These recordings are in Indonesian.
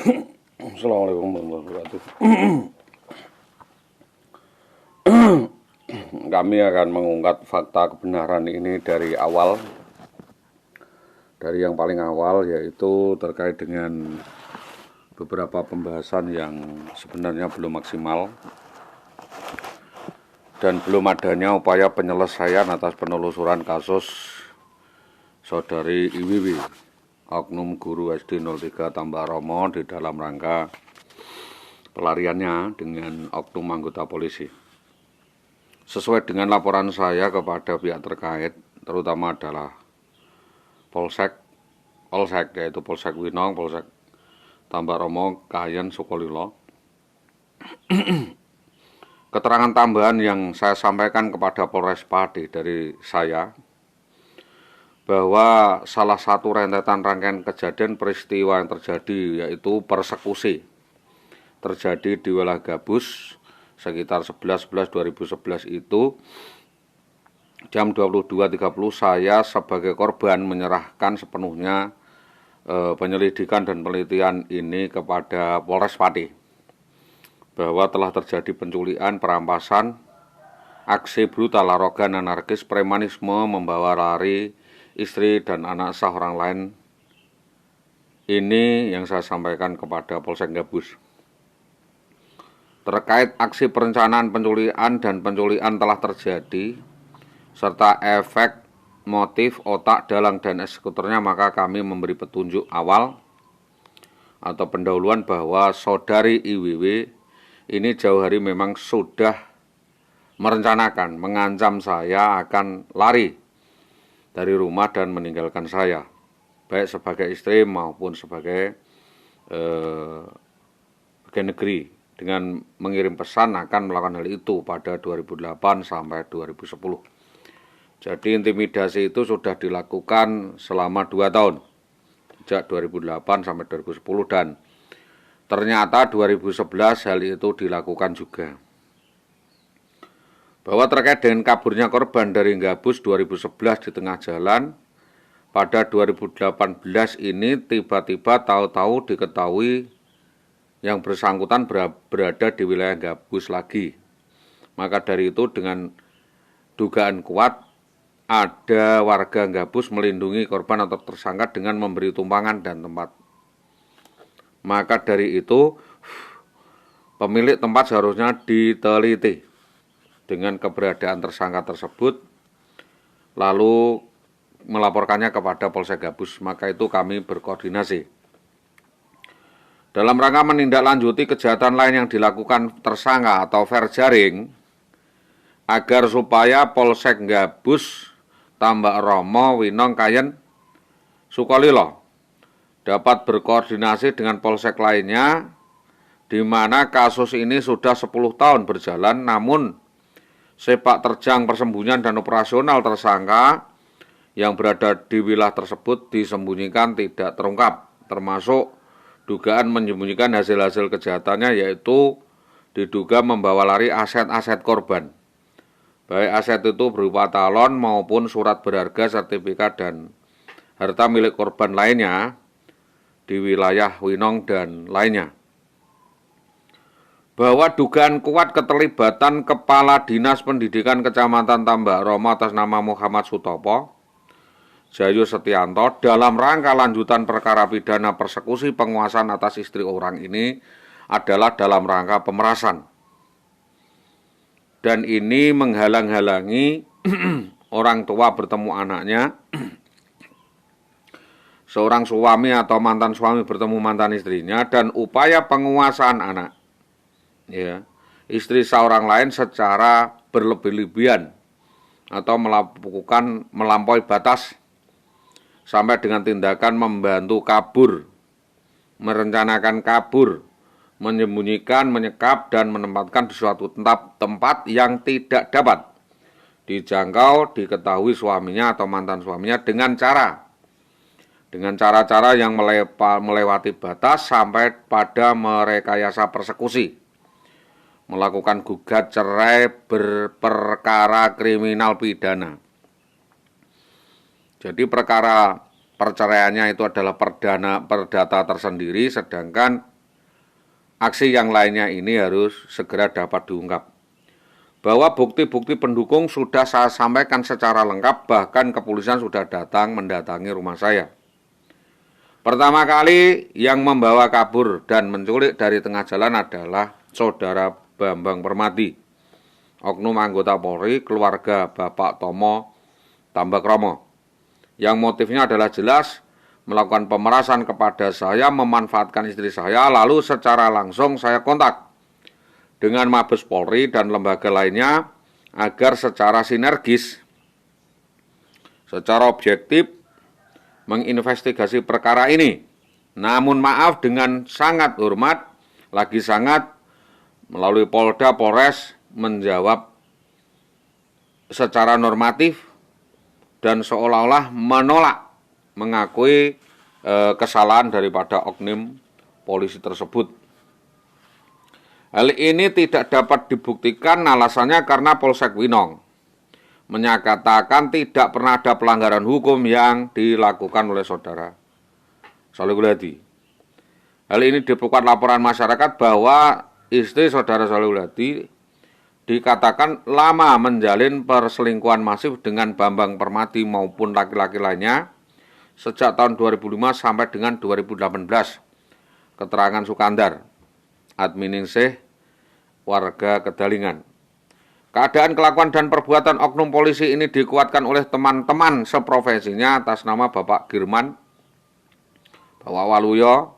Assalamualaikum warahmatullahi wabarakatuh. Kami akan mengungkap fakta kebenaran ini dari awal, dari yang paling awal, yaitu terkait dengan beberapa pembahasan yang sebenarnya belum maksimal dan belum adanya upaya penyelesaian atas penelusuran kasus Saudari IWW, oknum guru SD 03 Tambak Romo, di dalam rangka pelariannya dengan oknum anggota polisi. Sesuai dengan laporan saya kepada pihak terkait, terutama adalah Polsek, yaitu Polsek Winong, Polsek Tambak Romo, Kahayan, Sukolilo. Keterangan tambahan yang saya sampaikan kepada Polres Pati dari saya, bahwa salah satu rentetan rangkaian kejadian peristiwa yang terjadi yaitu persekusi terjadi di wilayah Gabus sekitar 11/11/2011 itu jam 22.30 saya sebagai korban menyerahkan sepenuhnya penyelidikan dan penelitian ini kepada Polres Pati bahwa telah terjadi penculikan, perampasan, aksi brutal, arogan, anarkis, premanisme, membawa lari istri dan anak sah orang lain. Ini yang saya sampaikan kepada Polsek Gabus. Terkait aksi perencanaan penculikan dan penculikan telah terjadi, serta efek, motif, otak, dalang, dan eksekutornya, maka kami memberi petunjuk awal atau pendahuluan bahwa Saudari IWW ini jauh hari memang sudah merencanakan, mengancam saya akan lari dari rumah dan meninggalkan saya, baik sebagai istri maupun sebagai pegawai negeri, dengan mengirim pesan akan melakukan hal itu pada 2008 sampai 2010. Jadi intimidasi itu sudah dilakukan selama 2 tahun, sejak 2008 sampai 2010, dan ternyata 2011 hal itu dilakukan juga. Bahwa terkait dengan kaburnya korban dari Gabus 2011 di tengah jalan, pada 2018 ini tiba-tiba tahu-tahu diketahui yang bersangkutan berada di wilayah Gabus lagi. Maka dari itu dengan dugaan kuat ada warga Gabus melindungi korban atau tersangka dengan memberi tumpangan dan tempat. Maka dari itu pemilik tempat seharusnya diteliti dengan keberadaan tersangka tersebut, lalu melaporkannya kepada Polsek Gabus. Maka itu kami berkoordinasi dalam rangka menindaklanjuti kejahatan lain yang dilakukan tersangka atau fair jaring, agar supaya Polsek Gabus, Tambak Romo, Winong, Kahayan, Sukolilo dapat berkoordinasi dengan polsek lainnya, di mana kasus ini sudah 10 tahun berjalan, namun sepak terjang persembunyian dan operasional tersangka yang berada di wilayah tersebut disembunyikan, tidak terungkap, termasuk dugaan menyembunyikan hasil-hasil kejahatannya, yaitu diduga membawa lari aset-aset korban, baik aset itu berupa talon maupun surat berharga, sertifikat, dan harta milik korban lainnya di wilayah Winong dan lainnya. Bahwa dugaan kuat keterlibatan Kepala Dinas Pendidikan Kecamatan Tambak Romo atas nama Muhammad Sutopo Jayo Setianto dalam rangka lanjutan perkara pidana persekusi penguasaan atas istri orang ini adalah dalam rangka pemerasan. Dan ini menghalang-halangi orang tua bertemu anaknya, seorang suami atau mantan suami bertemu mantan istrinya, dan upaya penguasaan anak, ya, istri seorang lain secara berlebih-lebihan atau melakukan melampaui batas sampai dengan tindakan membantu kabur, merencanakan kabur, menyembunyikan, menyekap, dan menempatkan di suatu tempat yang tidak dapat dijangkau, diketahui suaminya atau mantan suaminya dengan cara-cara yang melewati batas sampai pada merekayasa persekusi, melakukan gugat cerai berperkara kriminal pidana. Jadi perkara perceraiannya itu adalah perdata tersendiri, sedangkan aksi yang lainnya ini harus segera dapat diungkap. Bahwa bukti-bukti pendukung sudah saya sampaikan secara lengkap, bahkan kepolisian sudah mendatangi rumah saya. Pertama kali yang membawa kabur dan menculik dari tengah jalan adalah Saudara Bambang Permadi, oknum anggota Polri, keluarga Bapak Tomo Tambakromo, yang motifnya adalah jelas melakukan pemerasan kepada saya, memanfaatkan istri saya, lalu secara langsung saya kontak dengan Mabes Polri dan lembaga lainnya agar secara sinergis, secara objektif menginvestigasi perkara ini. Namun maaf, dengan sangat hormat, lagi sangat, melalui Polda, Polres menjawab secara normatif dan seolah-olah menolak mengakui kesalahan daripada oknum polisi tersebut. Hal ini tidak dapat dibuktikan, alasannya karena Polsek Winong menyatakan tidak pernah ada pelanggaran hukum yang dilakukan oleh Saudara Shalihul Hadi. Hal ini diperkuat laporan masyarakat bahwa istri Saudara Shalihul Hadi dikatakan lama menjalin perselingkuhan masif dengan Bambang Permadi maupun laki-laki lainnya sejak tahun 2005 sampai dengan 2018. Keterangan Sukandar, Adminingsih, warga Kedalingan. Keadaan, kelakuan, dan perbuatan oknum polisi ini dikuatkan oleh teman-teman seprofesinya atas nama Bapak Girman, Bapak Waluyo,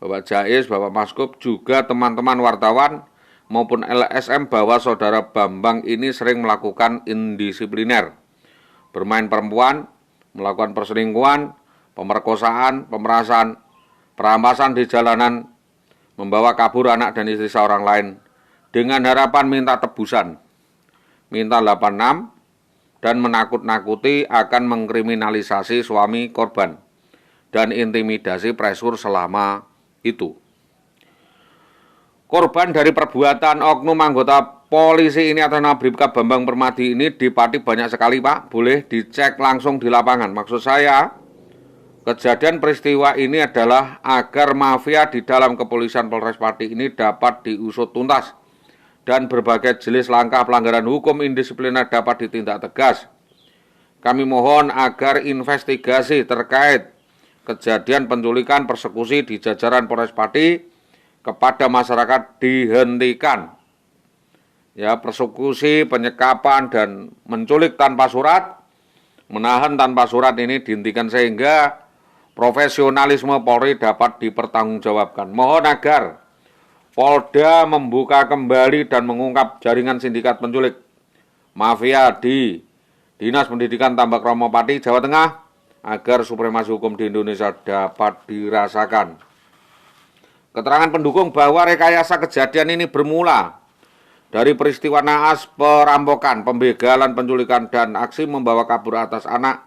Bapak Jais, Bapak Maskup, juga teman-teman wartawan maupun LSM bahwa Saudara Bambang ini sering melakukan indisipliner, bermain perempuan, melakukan perselingkuhan, pemerkosaan, pemerasan, perampasan di jalanan, membawa kabur anak dan istri seorang lain, dengan harapan minta tebusan, minta 86, dan menakut-nakuti akan mengkriminalisasi suami korban, dan intimidasi presur selama itu. Korban dari perbuatan oknum anggota polisi ini atas nama Bribka Bambang Permadi ini di Pati banyak sekali, Pak. Boleh dicek langsung di lapangan. Maksud saya, kejadian peristiwa ini adalah agar mafia di dalam kepolisian Polres Pati ini dapat diusut tuntas dan berbagai jenis langkah pelanggaran hukum indisipliner dapat ditindak tegas. Kami mohon agar investigasi terkait kejadian penculikan, persekusi di jajaran Polres Pati kepada masyarakat dihentikan. Ya, persekusi, penyekapan, dan menculik tanpa surat, menahan tanpa surat ini dihentikan sehingga profesionalisme Polri dapat dipertanggungjawabkan. Mohon agar Polda membuka kembali dan mengungkap jaringan sindikat penculik mafia di Dinas Pendidikan Tambakromo Pati, Jawa Tengah, agar supremasi hukum di Indonesia dapat dirasakan. Keterangan pendukung bahwa rekayasa kejadian ini bermula dari peristiwa naas, perampokan, pembegalan, penculikan, dan aksi membawa kabur atas anak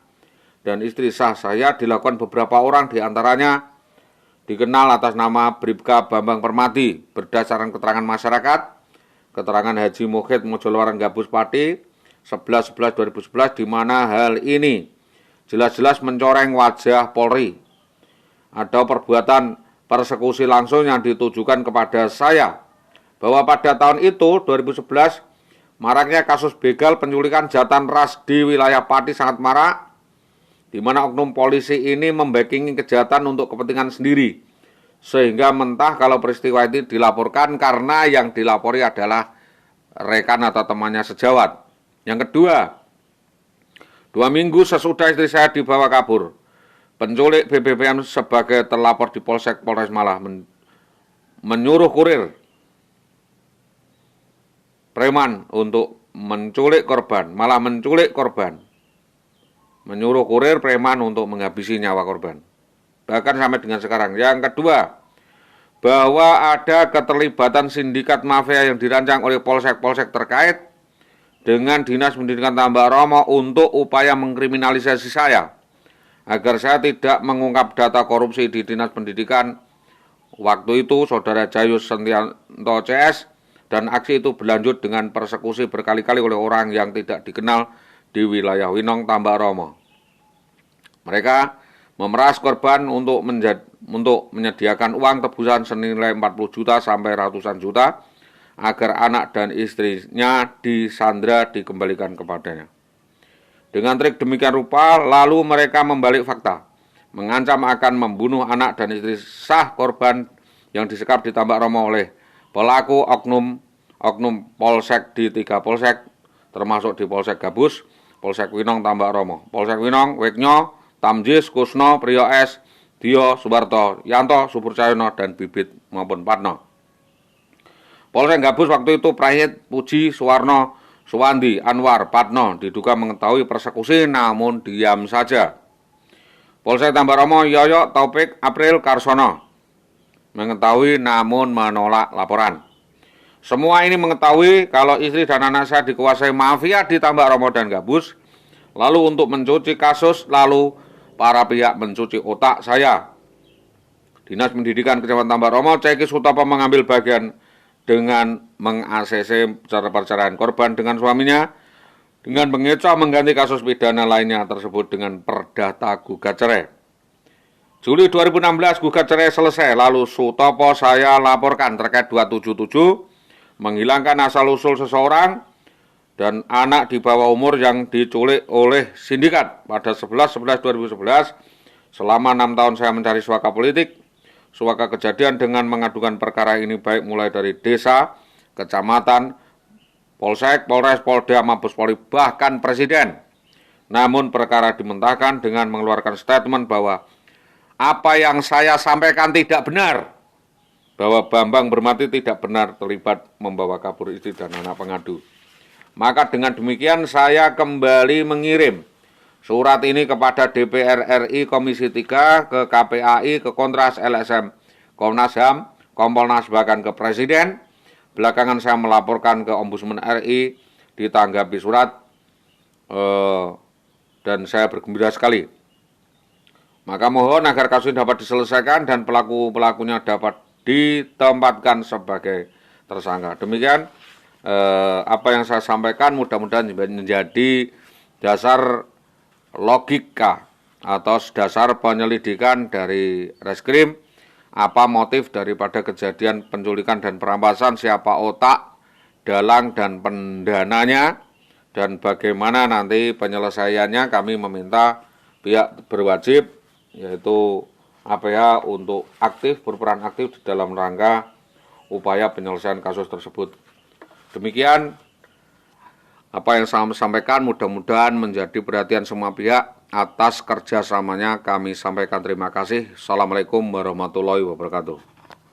dan istri sah saya dilakukan beberapa orang, diantaranya dikenal atas nama Bribka Bambang Permadi berdasarkan keterangan masyarakat, keterangan Haji Mukhid Mojolawaran Gabus Pati 11/11/2011, di mana hal ini jelas-jelas mencoreng wajah Polri. Ada perbuatan persekusi langsung yang ditujukan kepada saya, bahwa pada tahun itu 2011 maraknya kasus begal penculikan jantan ras di wilayah Pati sangat marak, di mana oknum polisi ini membackingi kejahatan untuk kepentingan sendiri, sehingga mentah kalau peristiwa itu dilaporkan karena yang dilapori adalah rekan atau temannya sejawat. Yang kedua, 2 minggu sesudah istri saya dibawa kabur, penculik BBPM sebagai terlapor di Polsek Polres malah menyuruh kurir preman untuk menculik korban, malah menculik korban. Menyuruh kurir preman untuk menghabisi nyawa korban. Bahkan sampai dengan sekarang. Yang kedua, bahwa ada keterlibatan sindikat mafia yang dirancang oleh polsek-polsek terkait dengan Dinas Pendidikan Tambakromo untuk upaya mengkriminalisasi saya, agar saya tidak mengungkap data korupsi di Dinas Pendidikan. Waktu itu Saudara Jayus Sentianto CS, dan aksi itu berlanjut dengan persekusi berkali-kali oleh orang yang tidak dikenal di wilayah Winong, Tambakromo. Mereka memeras korban untuk untuk menyediakan uang tebusan senilai 40 juta sampai ratusan juta agar anak dan istrinya disandra dikembalikan kepadanya. Dengan trik demikian rupa, lalu mereka membalik fakta, mengancam akan membunuh anak dan istri sah korban yang disekap di Tambak Romo oleh pelaku oknum polsek di 3 polsek, termasuk di Polsek Gabus, Polsek Winong, Tambak Romo, Polsek Winong, Weknyo, Tamjis, Kusno, Priyo S, Dio, Subarto, Yanto, Subur Cayono, dan Bibit maupun Patno. Polsek Gabus waktu itu Prahit, Puji, Suwarno, Suwandi, Anwar, Patno diduga mengetahui persekusi namun diam saja. Polsek Tambak Romo, Yoyo, Taufik, April, Karsono mengetahui namun menolak laporan. Semua ini mengetahui kalau istri dan anak saya dikuasai mafia di Tambak Romo dan Gabus. Lalu untuk mencuci kasus, lalu para pihak mencuci otak saya. Dinas Pendidikan Kecamatan Tambak Romo, Ceki Sutopo mengambil bagian dengan meng-ACC perceraian korban dengan suaminya, dengan mengecoh mengganti kasus pidana lainnya tersebut dengan perdata gugat cerai. Juli 2016 gugat cerai selesai, lalu Sutopo saya laporkan terkait 277, menghilangkan asal-usul seseorang dan anak di bawah umur yang diculik oleh sindikat pada 11/11/2011. Selama 6 tahun saya mencari suaka politik, suaka kejadian dengan mengadukan perkara ini baik mulai dari desa, kecamatan, polsek, polres, polda, mabes polri, bahkan presiden. Namun perkara dimentahkan dengan mengeluarkan statement bahwa apa yang saya sampaikan tidak benar, bahwa Bambang Bermati tidak benar terlibat membawa kabur istri dan anak pengadu. Maka dengan demikian saya kembali mengirim surat ini kepada DPR RI Komisi 3, ke KPAI, ke Kontras, LSM, Komnas HAM, Kompolnas, bahkan ke Presiden. Belakangan saya melaporkan ke Ombudsman RI, ditanggapi surat, dan saya bergembira sekali. Maka mohon agar kasus ini dapat diselesaikan dan pelaku-pelakunya dapat ditempatkan sebagai tersangka. Demikian apa yang saya sampaikan, mudah-mudahan menjadi dasar logika atau dasar penyelidikan dari Reskrim, apa motif daripada kejadian penculikan dan perampasan, siapa otak, dalang, dan pendananya, dan bagaimana nanti penyelesaiannya. Kami meminta pihak berwajib, yaitu APH, untuk berperan aktif di dalam rangka upaya penyelesaian kasus tersebut. Demikian apa yang saya sampaikan, mudah-mudahan menjadi perhatian semua pihak. Atas kerjasamanya kami sampaikan terima kasih. Assalamualaikum warahmatullahi wabarakatuh.